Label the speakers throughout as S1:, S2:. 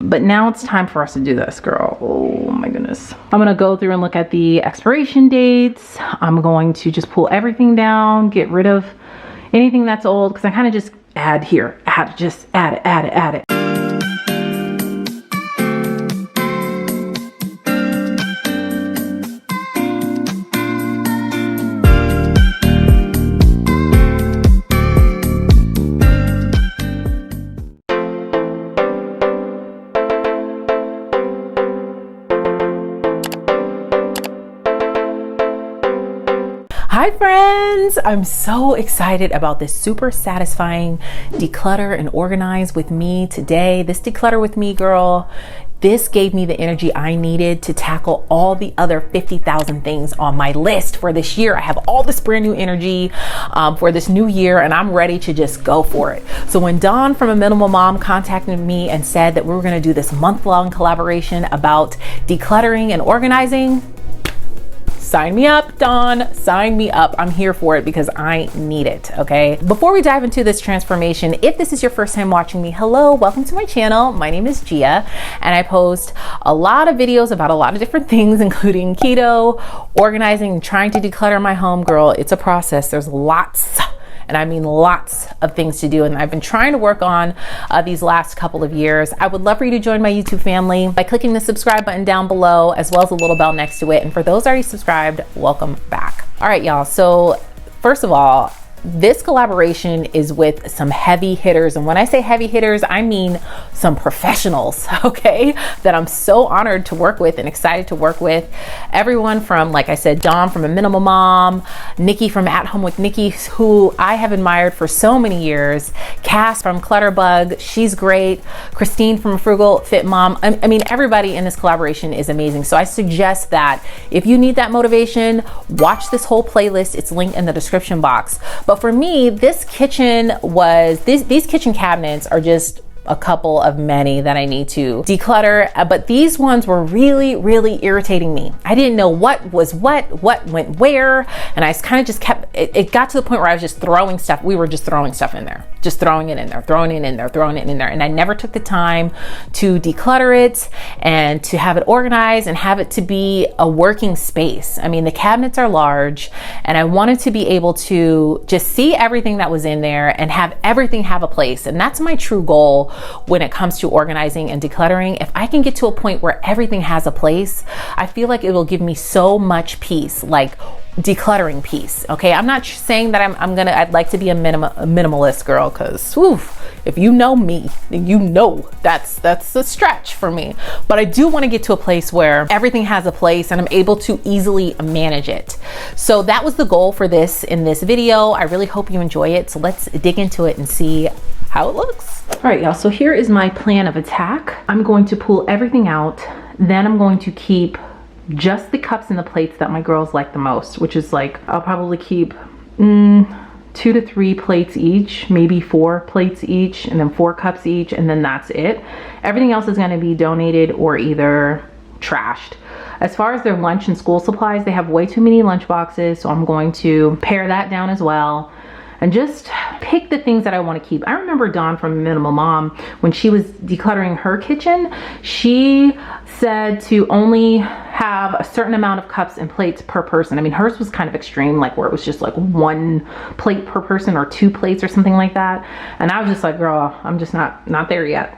S1: But now it's time for us to do this, girl. Oh my goodness. I'm gonna go through and look at the expiration dates. I'm going to just pull everything down, get rid of anything that's old, because I kind of just add it. Hi friends, I'm so excited about this super satisfying declutter and organize with me today. This declutter with me, girl, this gave me the energy I needed to tackle all the other 50,000 things on my list for this year. I have all this brand new energy for this new year, and I'm ready to just go for it. So when Dawn from A Minimal Mom contacted me and said that we were gonna do this month-long collaboration about decluttering and organizing, sign me up, Dawn, sign me up. I'm here for it because I need it, okay? Before we dive into this transformation, if this is your first time watching me, hello, welcome to my channel. My name is Gia, and I post a lot of videos about a lot of different things, including keto, organizing, and trying to declutter my home, girl. It's a process. There's lots, and I mean lots of things to do, and I've been trying to work on these last couple of years. I would love for you to join my YouTube family by clicking the subscribe button down below, as well as the little bell next to it. And for those already subscribed, welcome back. All right, y'all. So first of all, this collaboration is with some heavy hitters. And when I say heavy hitters, I mean some professionals, okay? That I'm so honored to work with and excited to work with. Everyone from, like I said, Dawn from A Minimal Mom, Nikki from At Home with Nikki, who I have admired for so many years, Cass from Clutterbug, she's great, Christine from Frugal Fit Mom. I mean, everybody in this collaboration is amazing. So I suggest that if you need that motivation, watch this whole playlist. It's linked in the description box. But for me, this kitchen was, these kitchen cabinets are just a couple of many that I need to declutter, but these ones were really, really irritating me. I didn't know what was what went where, and I kind of just kept, it got to the point where I was just throwing stuff. We were just throwing stuff in there, just throwing it in there, throwing it in there, throwing it in there, and I never took the time to declutter it and to have it organized and have it to be a working space. I mean, the cabinets are large, and I wanted to be able to just see everything that was in there and have everything have a place, and that's my true goal when it comes to organizing and decluttering. If I can get to a point where everything has a place, I feel like it will give me so much peace, like decluttering peace. Okay, I'm not saying that I'd like to be a minimalist, girl, because if you know me, then you know that's a stretch for me. But I do want to get to a place where everything has a place and I'm able to easily manage it. So that was the goal for this in this video. I really hope you enjoy it. So let's dig into it and see how it looks. All right, y'all, so here is my plan of attack. I'm going to pull everything out. Then I'm going to keep just the cups and the plates that my girls like the most, which is like, I'll probably keep 2 to 3 plates each, maybe 4 plates each, and then 4 cups each, and then that's it. Everything else is gonna be donated or either trashed. As far as their lunch and school supplies, they have way too many lunch boxes, so I'm going to pare that down as well and just pick the things that I want to keep. I remember Dawn from Minimal Mom, when she was decluttering her kitchen, she said to only have a certain amount of cups and plates per person. I mean, hers was kind of extreme, like where it was just like 1 plate per person or 2 plates or something like that. And I was just like, girl, I'm just not there yet.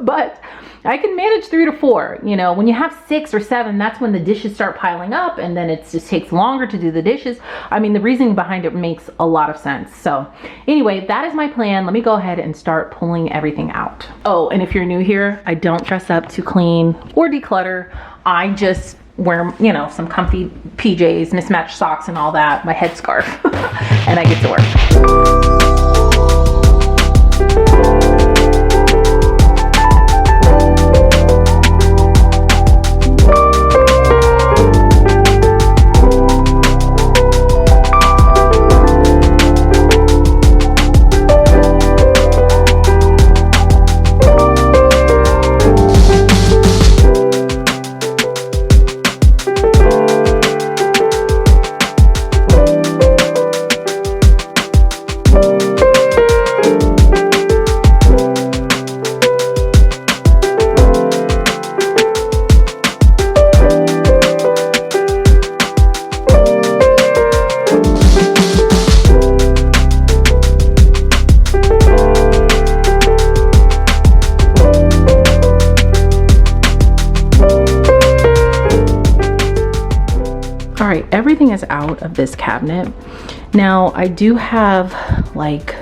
S1: But I can manage 3 to 4. You know, when you have 6 or 7, that's when the dishes start piling up, and then it just takes longer to do the dishes. I mean, the reasoning behind it makes a lot of sense. So anyway, that is my plan. Let me go ahead and start pulling everything out. Oh, and if you're new here, I don't dress up to clean or declutter. I just wear, you know, some comfy PJs, mismatched socks and all that, my headscarf, and I get to work. right, everything is out of this cabinet. Now I do have like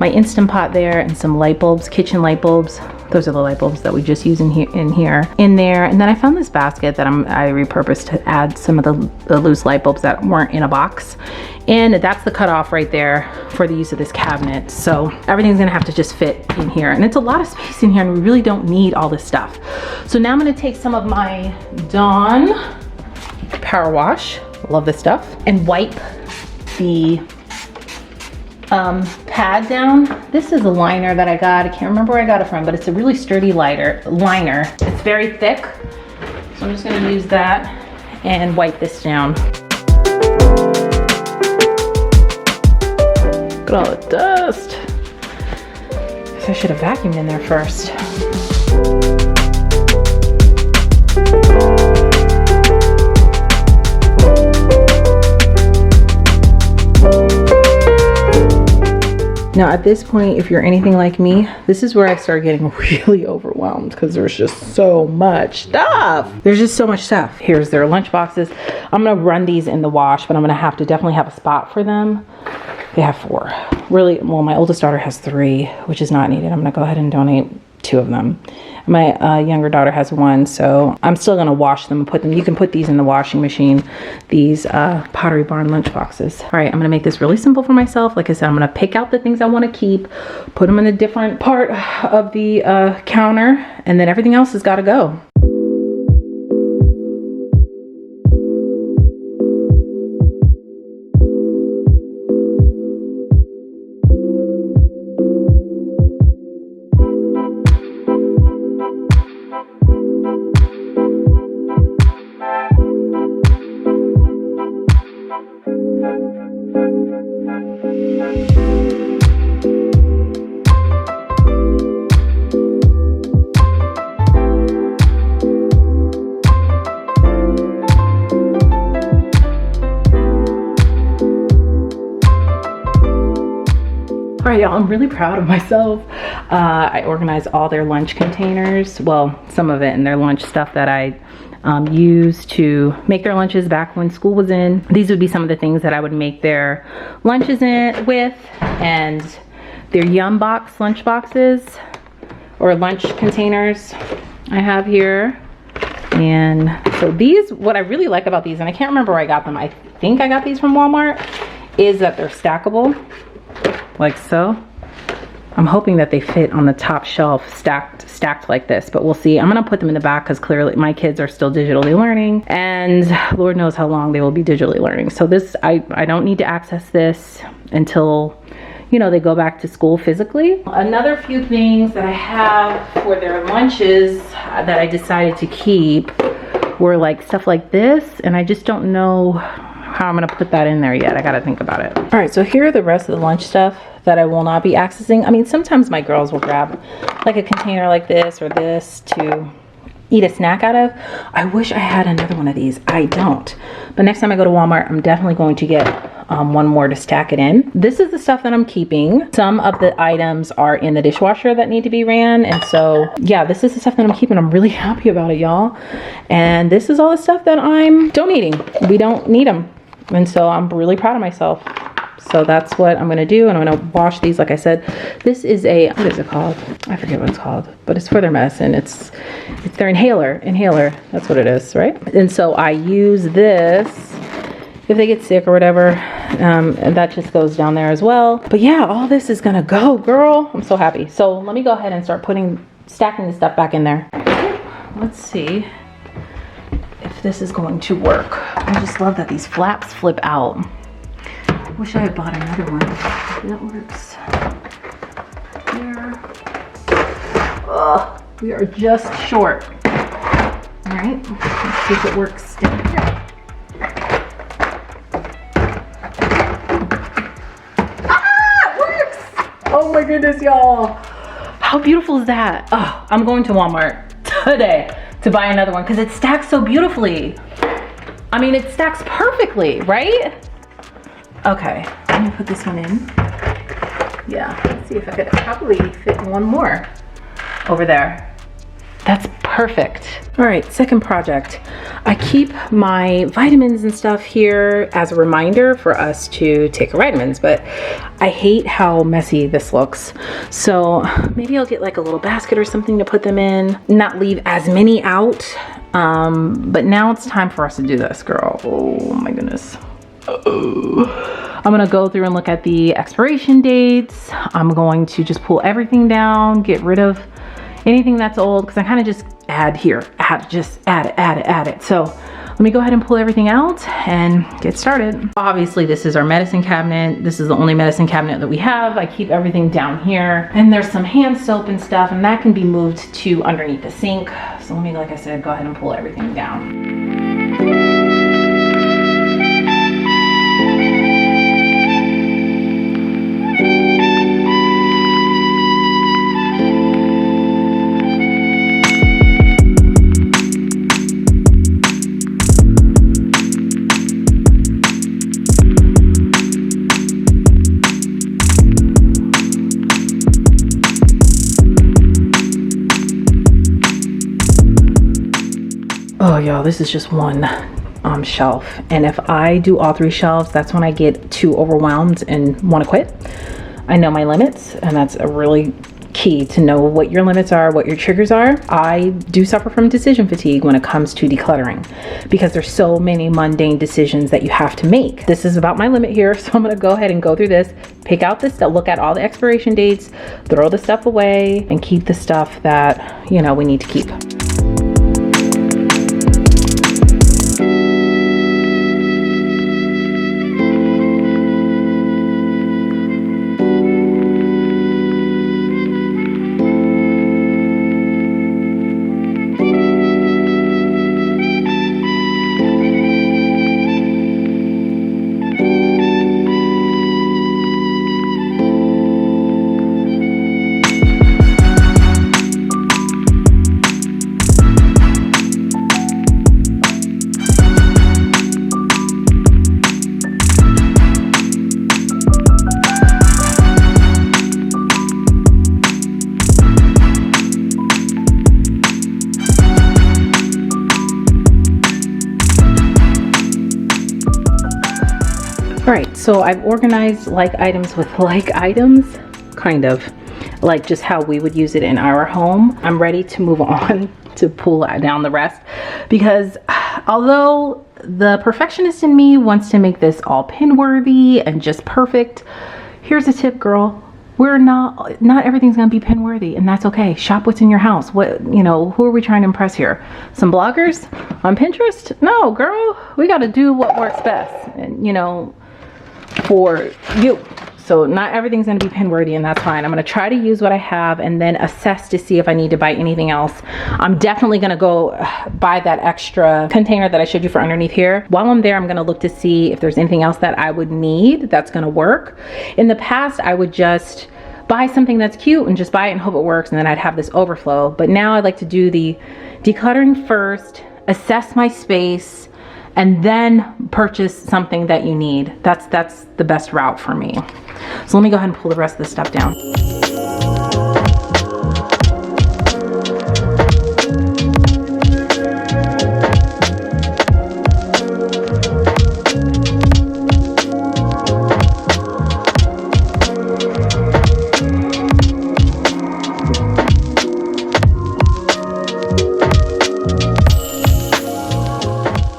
S1: my Instant Pot there and some light bulbs, kitchen light bulbs. Those are the light bulbs that we just use in there. And then I found this basket that I repurposed to add some of the loose light bulbs that weren't in a box. And that's the cutoff right there for the use of this cabinet. So everything's gonna have to just fit in here. And it's a lot of space in here and we really don't need all this stuff. So now I'm gonna take some of my Dawn Power Wash, love this stuff, and wipe the pad down. This is a liner that I got. I can't remember where I got it from, but it's a really sturdy liner. It's very thick. So I'm just gonna use that and wipe this down. Look at all the dust. I should have vacuumed in there first. Now at this point, if you're anything like me, this is where I start getting really overwhelmed because there's just so much stuff. There's just so much stuff. Here's their lunch boxes. I'm gonna run these in the wash, but I'm gonna have to definitely have a spot for them. They have 4. Really, well, my oldest daughter has 3, which is not needed. I'm gonna go ahead and donate 2 of them. My younger daughter has 1, so I'm still gonna wash them and put them. You can put these in the washing machine, these Pottery Barn lunch boxes. All right, I'm gonna make this really simple for myself. Like I said, I'm gonna pick out the things I wanna keep, put them in a different part of the counter, and then everything else has gotta go. All right, y'all, I'm really proud of myself. I organized all their lunch containers. Well, some of it and their lunch stuff that I used to make their lunches back when school was in. These would be some of the things that I would make their lunches with, and their Yum Box lunch boxes or lunch containers I have here. And so these, what I really like about these, and I can't remember where I got them. I think I got these from Walmart, is that they're stackable. Like so. I'm hoping that they fit on the top shelf stacked like this, but we'll see. I'm gonna put them in the back because clearly my kids are still digitally learning, and Lord knows how long they will be digitally learning. So this, I don't need to access this until, you know, they go back to school physically. Another few things that I have for their lunches that I decided to keep were like stuff like this, and I just don't know how I'm gonna put that in there yet. I gotta think about it. All right, so here are the rest of the lunch stuff that I will not be accessing. I mean, sometimes my girls will grab like a container like this or this to eat a snack out of. I wish I had another one of these. I don't. But next time I go to Walmart, I'm definitely going to get one more to stack it in. This is the stuff that I'm keeping. Some of the items are in the dishwasher that need to be ran. And so, yeah, this is the stuff that I'm keeping. I'm really happy about it, y'all. And this is all the stuff that I'm donating. We don't need them. And so I'm really proud of myself. So that's what I'm gonna do, and I'm gonna wash these. Like I said, this is a, what is it called? I forget what it's called, but it's for their medicine. It's their inhaler, that's what it is, right? And so I use this if they get sick or whatever, and that just goes down there as well. But yeah, all this is gonna go, girl. I'm so happy. So let me go ahead and start stacking this stuff back in there. Let's see if this is going to work. I just love that these flaps flip out. Wish I had bought another one. That works. There. Oh, we are just short. All right, let's see if it works down here. Ah, it works! Oh my goodness, y'all. How beautiful is that? Oh, I'm going to Walmart today to buy another one because it stacks so beautifully. I mean, it stacks perfectly, right? Okay, let me put this one in. Yeah, let's see if I could probably fit one more over there. That's Perfect. All right, second project. I keep my vitamins and stuff here as a reminder for us to take our vitamins, but I hate how messy this looks. So maybe I'll get like a little basket or something to put them in, not leave as many out. But now it's time for us to do this, girl. Oh my goodness. I'm gonna go through and look at the expiration dates. I'm going to just pull everything down, get rid of anything that's old, because I kind of just add it. So let me go ahead and pull everything out and get started. Obviously, this is our medicine cabinet. This is the only medicine cabinet that we have. I keep everything down here, and there's some hand soap and stuff, and that can be moved to underneath the sink. So let me, like I said, go ahead and pull everything down. Oh y'all, this is just one shelf, and if I do all three shelves, that's when I get too overwhelmed and want to quit. I know my limits, and that's a really key to know what your limits are, what your triggers are. I do suffer from decision fatigue when it comes to decluttering, because there's so many mundane decisions that you have to make. This is about my limit here, so I'm gonna go ahead and go through this, pick out this stuff, look at all the expiration dates, throw the stuff away, and keep the stuff that, you know, we need to keep. All right, so I've organized like items with like items, kind of like just how we would use it in our home. I'm ready to move on to pull down the rest, because although the perfectionist in me wants to make this all pin worthy and just perfect, here's a tip, girl. We're not everything's gonna be pin worthy, and that's okay. Shop what's in your house. What, you know, who are we trying to impress here? Some bloggers on Pinterest? No, girl, we gotta do what works best, and you know, for you. So not everything's going to be pin worthy, and that's fine. I'm going to try to use what I have and then assess to see if I need to buy anything else. I'm definitely going to go buy that extra container that I showed you for underneath here. While I'm there, I'm going to look to see if there's anything else that I would need that's going to work. In the past, I would just buy something that's cute and just buy it and hope it works, and then I'd have this overflow. But now I like to do the decluttering first, assess my space, and then purchase something that you need. That's the best route for me. So let me go ahead and pull the rest of this stuff down.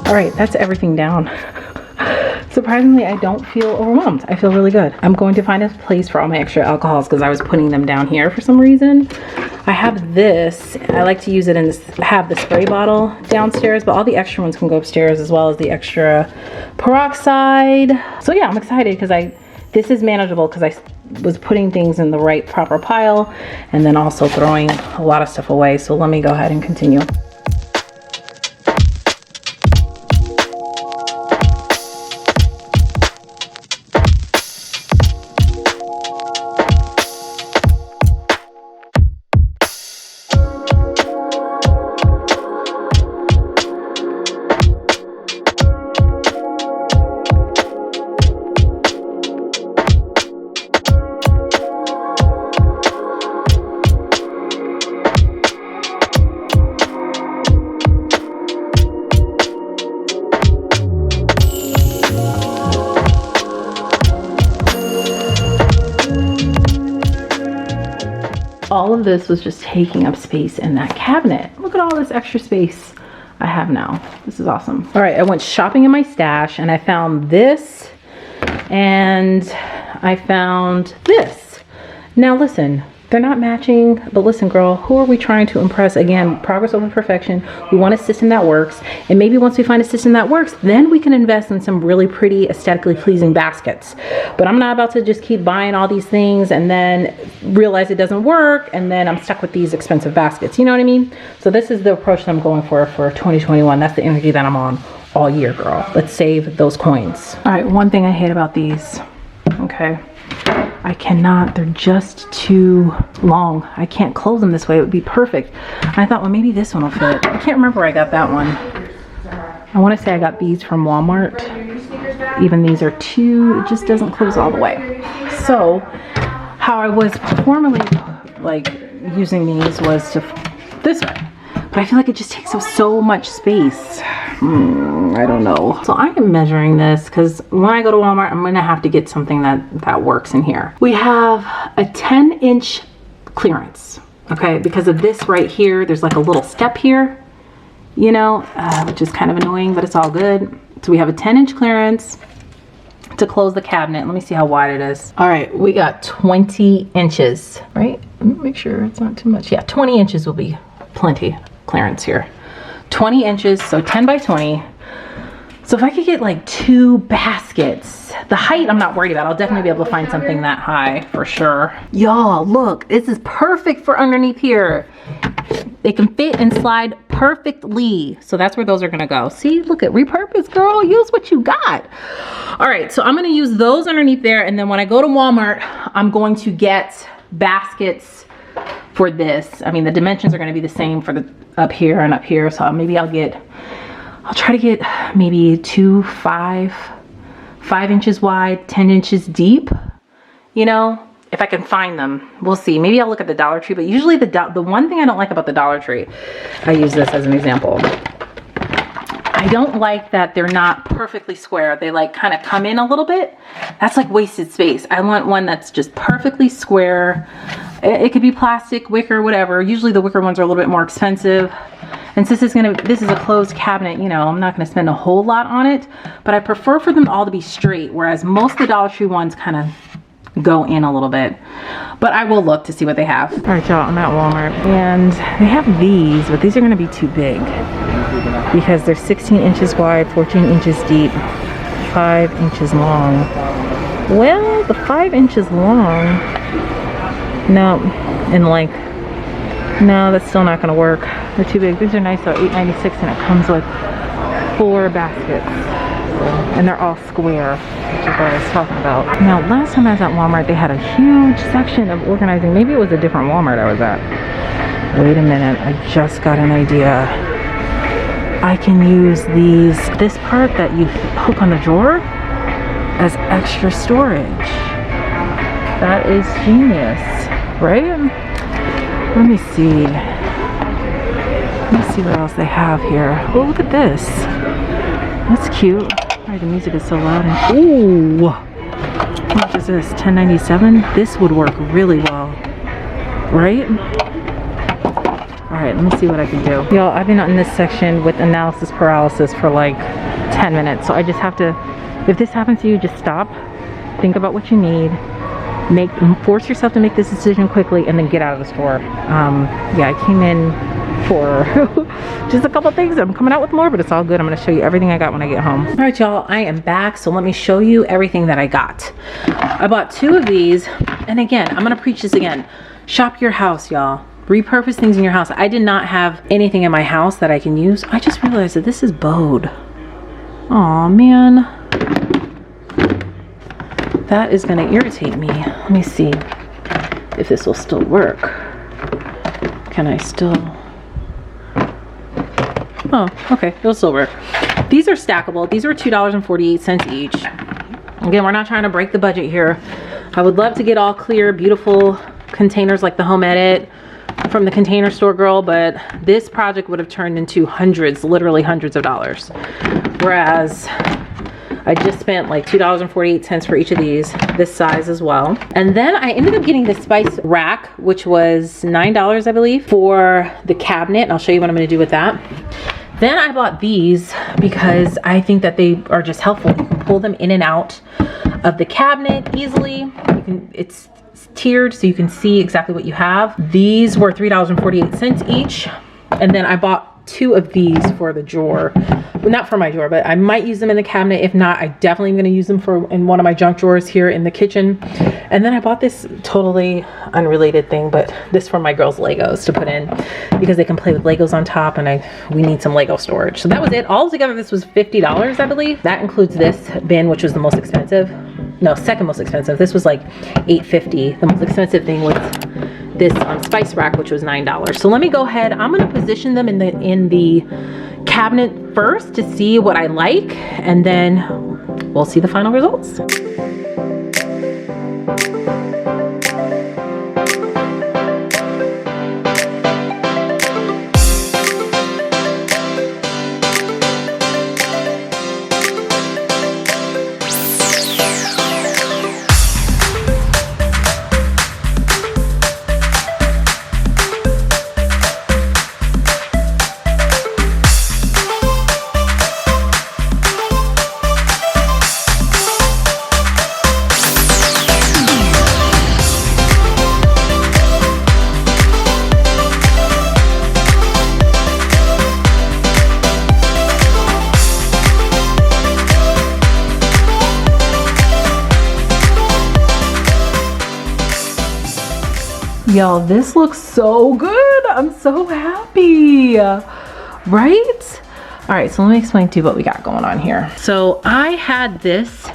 S1: All right, that's everything down. Surprisingly, I don't feel overwhelmed. I feel really good. I'm going to find a place for all my extra alcohols because I was putting them down here for some reason. I have this. I like to use it in this, have the spray bottle downstairs, but all the extra ones can go upstairs, as well as the extra peroxide. So yeah, I'm excited because this is manageable because I was putting things in the right proper pile and then also throwing a lot of stuff away. So let me go ahead and continue. all of this was just taking up space in that cabinet. Look at all this extra space I have now. This is awesome. All right, I went shopping in my stash and I found this and I found this. Now listen, they're not matching, but listen girl, who are we trying to impress? Again, progress over perfection. We want a system that works, and maybe once we find a system that works, then we can invest in some really pretty, aesthetically pleasing baskets. But I'm not about to just keep buying all these things and then realize it doesn't work, and then I'm stuck with these expensive baskets. You know what I mean? So this is the approach that I'm going for 2021. That's the energy that I'm on all year, girl. Let's save those coins. All right, one thing I hate about these, okay? I cannot, they're just too long. I can't close them this way. It would be perfect. And I thought, well, maybe this one will fit. I can't remember where I got that one. I want to say I got these from Walmart. Even these are too, it just doesn't close all the way. So how I was formerly like using these was to this way. But I feel like it just takes up so much space. I don't know. So I am measuring this because when I go to Walmart, I'm gonna have to get something that works in here. We have a 10-inch clearance, okay? Because of this right here, there's like a little step here, you know, which is kind of annoying, but it's all good. So we have a 10-inch clearance to close the cabinet. Let me see how wide it is. All right, we got 20 inches, right? Let me make sure it's not too much. Yeah, 20 inches will be plenty clearance here. 20 inches, so 10 by 20. So if I could get like 2 baskets, the height I'm not worried about. I'll definitely be able to find something that high for sure. Y'all, look, this is perfect for underneath here. They can fit and slide perfectly. So that's where those are gonna go. See, look at repurpose, girl, use what you got. All right, so I'm gonna use those underneath there, and then when I go to Walmart, I'm going to get baskets for this. I mean, the dimensions are gonna be the same for the up here and up here, so maybe I'll try to get maybe 2 5 inches wide, 10 inches deep, you know, if I can find them. We'll see. Maybe I'll look at the Dollar Tree, but usually the one thing I don't like about the Dollar Tree, I use this as an example, I don't like that they're not perfectly square. They like kind of come in a little bit. That's like wasted space. I want one that's just perfectly square. It could be plastic, wicker, whatever. Usually the wicker ones are a little bit more expensive. And since this is a closed cabinet, you know, I'm not gonna spend a whole lot on it, but I prefer for them all to be straight, whereas most of the Dollar Tree ones kind of go in a little bit. But I will look to see what they have. All right, y'all, I'm at Walmart and they have these, but these are gonna be too big because they're 16 inches wide, 14 inches deep, 5 inches long. Well, the 5 inches long, no, in length, no, that's still not gonna work. They're too big. These are nice though, $8.96, and it comes with 4 baskets. And they're all square, which is what I was talking about. Now, last time I was at Walmart, they had a huge section of organizing. Maybe it was a different Walmart I was at. Wait a minute, I just got an idea. I can use this part that you hook on the drawer as extra storage. That is genius, right? Let me see. Let me see what else they have here. Oh, look at this. That's cute. Sorry, the music is so loud. And ooh, how much is this? $10.97. This would work really well, right? All right, let me see what I can do. Y'all, I've been in this section with analysis paralysis for like 10 minutes. So I just have to, if this happens to you, just stop. Think about what you need. Force yourself to make this decision quickly and then get out of the store. Yeah, I came in for just a couple things. I'm coming out with more, but it's all good. I'm going to show you everything I got when I get home. All right, y'all, I am back. So let me show you everything that I got. I bought 2 of these. And again, I'm going to preach this again. Shop your house, y'all. Repurpose things in your house. I did not have anything in my house that I can use. I just realized that this is bowed. Aw, man. That is going to irritate me. Let me see if this will still work. Can I still... Oh, okay, it'll still work. These are stackable. These are $2.48 each. Again, we're not trying to break the budget here. I would love to get all clear, beautiful containers like the Home Edit from the Container Store girl, but this project would have turned into hundreds, literally hundreds of dollars. Whereas I just spent like $2.48 for each of these, this size as well. And then I ended up getting the spice rack, which was $9, I believe, for the cabinet. And I'll show you what I'm gonna do with that. Then I bought these because I think that they are just helpful. You can pull them in and out of the cabinet easily. It's tiered so you can see exactly what you have. These were $3.48 each. And then I bought 2 of these for the drawer. Well, not for my drawer, but I might use them in the cabinet. If not, I definitely am going to use them in one of my junk drawers here in the kitchen. And then I bought this totally unrelated thing, but this for my girls' Legos to put in because they can play with Legos on top, and we need some Lego storage. So that was it. All together, this was $50, I believe. That includes this bin, which was the most expensive. No, second most expensive. This was like $8.50. The most expensive thing was this spice rack, which was $9. So let me go ahead. I'm going to position them in the cabinet first to see what I like, and then we'll see the final results. Y'all, this looks so good. I'm so happy, right? All right, so let me explain to you what we got going on here. So I had this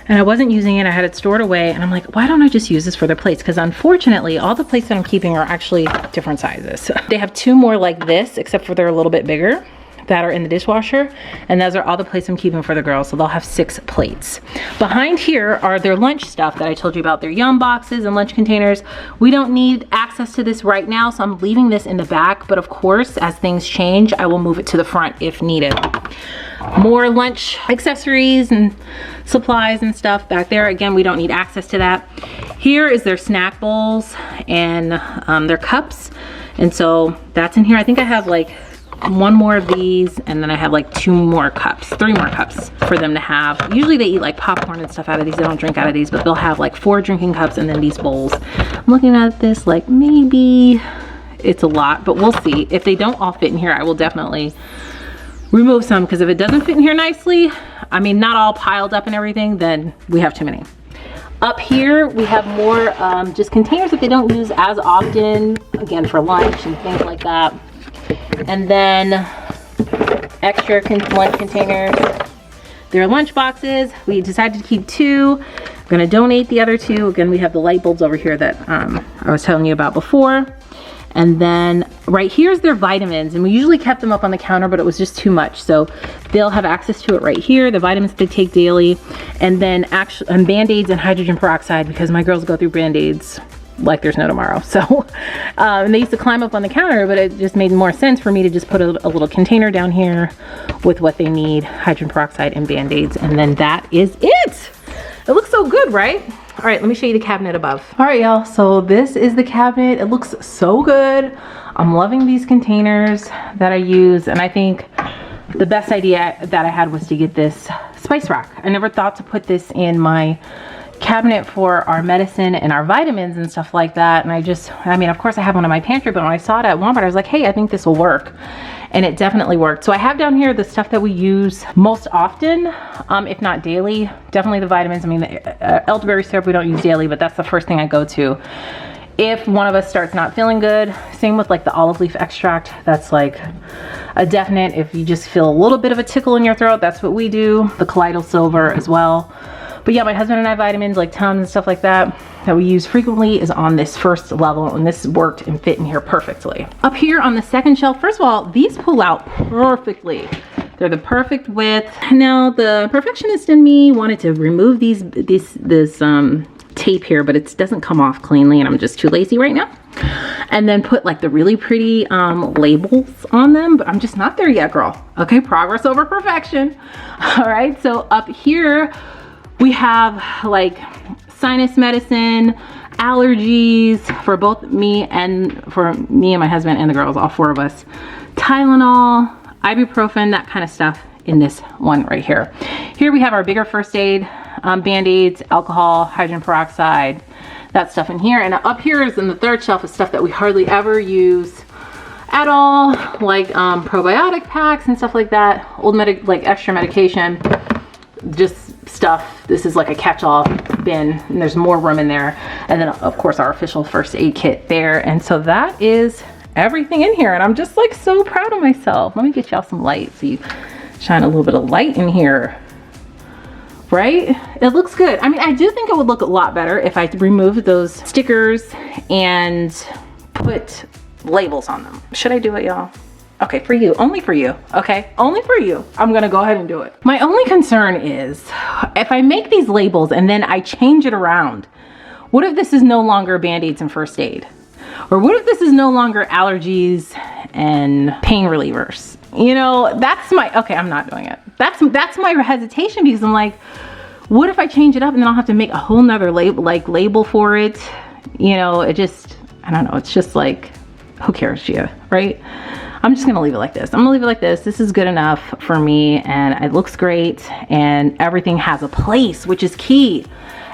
S1: and I wasn't using it. I had it stored away and I'm like, why don't I just use this for the plates? Because unfortunately, all the plates that I'm keeping are actually different sizes. They have 2 more like this, except for they're a little bit bigger, that are in the dishwasher, and those are all the plates I'm keeping for the girls, so they'll have 6 plates. Behind here are their lunch stuff that I told you about, their Yum boxes and lunch containers. We don't need access to this right now, so I'm leaving this in the back, but of course, as things change, I will move it to the front if needed. More lunch accessories and supplies and stuff back there. Again, we don't need access to that. Here is their snack bowls and their cups, and so that's in here. I think I have like 1 more of these, and then I have like 3 more cups for them to have. Usually they eat like popcorn and stuff out of these. They don't drink out of these, but they'll have like 4 drinking cups and then these bowls. I'm looking at this like maybe it's a lot, but we'll see. If they don't all fit in here, I will definitely remove some, because if it doesn't fit in here nicely, I mean, not all piled up and everything, then we have too many. Up here, we have more just containers that they don't use as often, again, for lunch and things like that. And then extra lunch containers. They're lunch boxes. We decided to keep 2. I'm gonna donate the other 2. Again, we have the light bulbs over here that I was telling you about before. And then right here's their vitamins, and we usually kept them up on the counter, but it was just too much. So they'll have access to it right here, the vitamins they take daily, and then Band-Aids and hydrogen peroxide, because my girls go through Band-Aids like there's no tomorrow. So and they used to climb up on the counter, but it just made more sense for me to just put a little container down here with what they need, hydrogen peroxide and Band-Aids, and then that is it. It looks so good, right? All right, let me show you the cabinet above. All right, y'all, so this is the cabinet. It looks so good. I'm loving these containers that I use, and I think the best idea that I had was to get this spice rack. I never thought to put this in my cabinet for our medicine and our vitamins and stuff like that, and I mean, of course I have one in my pantry, but when I saw it at Walmart, I was like, hey, I think this will work. And it definitely worked. So I have down here the stuff that we use most often, if not daily. Definitely the vitamins. I mean, the elderberry syrup we don't use daily, but that's the first thing I go to if one of us starts not feeling good. Same with like the olive leaf extract. That's like a definite. If you just feel a little bit of a tickle in your throat, that's what we do. The colloidal silver as well. But yeah, my husband and I vitamins like Tums and stuff like that we use frequently is on this first level, and this worked and fit in here perfectly. Up here on the second shelf, first of all, these pull out perfectly. They're the perfect width. Now the perfectionist in me wanted to remove this tape here, but it doesn't come off cleanly, and I'm just too lazy right now. and then put like the really pretty labels on them, but I'm just not there yet, girl. Okay, progress over perfection. All right, so up here we have like sinus medicine, allergies for both me and my husband and the girls, all 4 of us, Tylenol, ibuprofen, that kind of stuff in this one right here. Here we have our bigger first aid, Band-Aids, alcohol, hydrogen peroxide, that stuff in here. And up here is in the 3rd shelf is stuff that we hardly ever use at all, like probiotic packs and stuff like that, like extra medication, just stuff. This is like a catch-all bin, and there's more room in there. And then of course our official first aid kit there. And so that is everything in here, and I'm just like so proud of myself. Let me get y'all some light so you shine a little bit of light in here. Right? It looks good. I mean, I do think it would look a lot better if I removed those stickers and put labels on them. Should I do it, y'all? Okay, for you, only for you, okay? Only for you. I'm gonna go ahead and do it. My only concern is if I make these labels and then I change it around, what if this is no longer Band-Aids and first aid? Or what if this is no longer allergies and pain relievers? You know, that's my, okay, I'm not doing it. That's my hesitation, because I'm like, what if I change it up and then I'll have to make a whole nother label for it? You know, it just, I don't know. It's just like, who cares, Gia, right? I'm just gonna leave it like this. I'm gonna leave it like this. This is good enough for me, and it looks great, and everything has a place, which is key.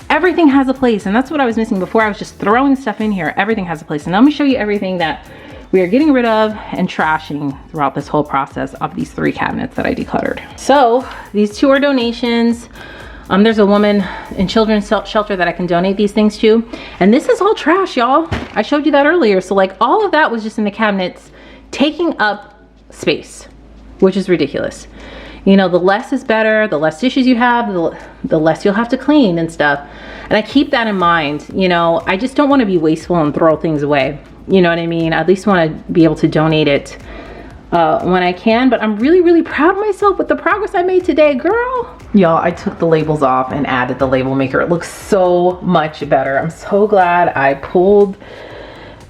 S1: Everything has a place, and that's what I was missing before. I was just throwing stuff in here. Everything has a place, and let me show you everything that we are getting rid of and trashing throughout this whole process of these 3 cabinets that I decluttered. So these 2 are donations. There's a woman in children's shelter that I can donate these things to, and this is all trash, y'all. I showed you that earlier. So like all of that was just in the cabinets, taking up space, which is ridiculous. You know, the less is better. The less dishes you have, the less you'll have to clean and stuff. And I keep that in mind. You know, I just don't want to be wasteful and throw things away. You know what I mean? I at least want to be able to donate it when I can. But I'm really, really proud of myself with the progress I made today, girl. Y'all, I took the labels off and added the label maker. It looks so much better. I'm so glad I pulled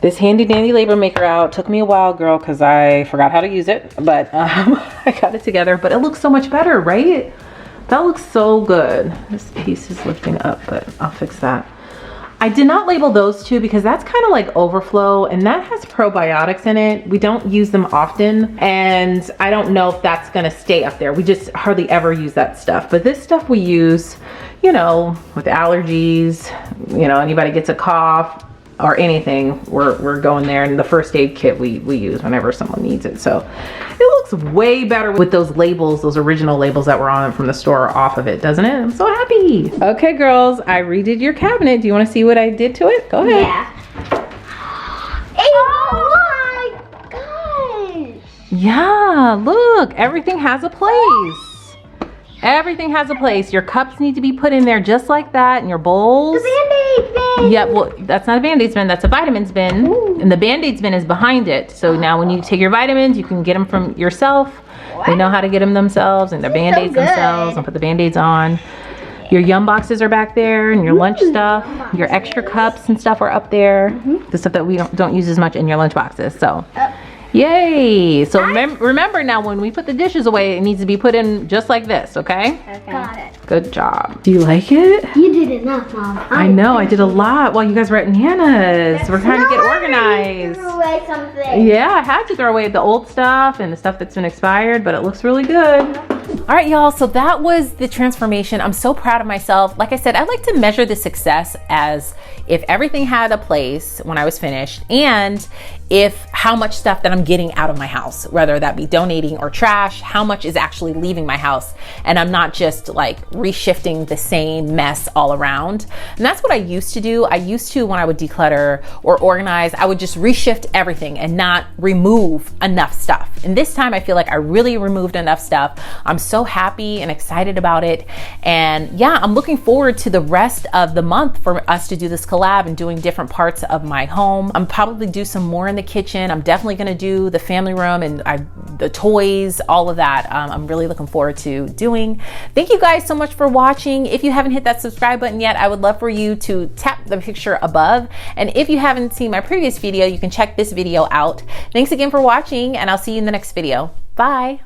S1: this handy dandy label maker out. Took me a while, girl, because I forgot how to use it, but I got it together. But it looks so much better, right? That looks so good. This piece is lifting up, but I'll fix that. I did not label those 2 because that's kind of like overflow, and that has probiotics in it. We don't use them often, and I don't know if that's gonna stay up there. We just hardly ever use that stuff. But this stuff we use, you know, with allergies, you know, anybody gets a cough or anything, we're going there. And the first aid kit we use whenever someone needs it. So it looks way better with those labels, those original labels that were on it from the store off of it, doesn't it? I'm so happy. Okay, girls, I redid your cabinet. Do you want to see what I did to it? Go ahead.
S2: Yeah. Oh my gosh.
S1: Yeah, look, everything has a place. Everything has a place. Your cups need to be put in there just like that, and your bowls.
S2: The Band-Aid bin.
S1: Yeah, well, that's not a Band-Aids bin, that's a vitamins bin. Ooh. And the Band-Aids bin is behind it. So now when you take your vitamins, you can get them from yourself. What? They know how to get them themselves, and their Band-Aids themselves, and put the Band-Aids on. Your Yum boxes are back there, and your lunch stuff. Your extra cups and stuff are up there. The stuff that we don't use as much in your lunch boxes. So. Yay! So remember now, when we put the dishes away, it needs to be put in just like this, okay?
S2: Got it.
S1: Good job. Do you like it?
S2: You did enough, Mom.
S1: I know, I did a lot while you guys were at Nana's. We're trying to get organized.
S2: Threw away something.
S1: Yeah, I had to throw away the old stuff and the stuff that's been expired, but it looks really good. All right, y'all, so that was the transformation. I'm so proud of myself. Like I said, I like to measure the success as if everything had a place when I was finished, and if how much stuff that I'm getting out of my house, whether that be donating or trash, how much is actually leaving my house, and I'm not just like reshifting the same mess all around. And that's what I used to do. I used to, when I would declutter or organize, I would just reshift everything and not remove enough stuff. And this time I feel like I really removed enough stuff. I'm so happy and excited about it. And yeah, I'm looking forward to the rest of the month for us to do this collab and doing different parts of my home. I'm probably do some more in the the kitchen. I'm definitely gonna do the family room and the toys, all of that. I'm really looking forward to doing. Thank you guys so much for watching. If you haven't hit that subscribe button yet, I would love for you to tap the picture above. And if you haven't seen my previous video, you can check this video out. Thanks again for watching, and I'll see you in the next video. Bye.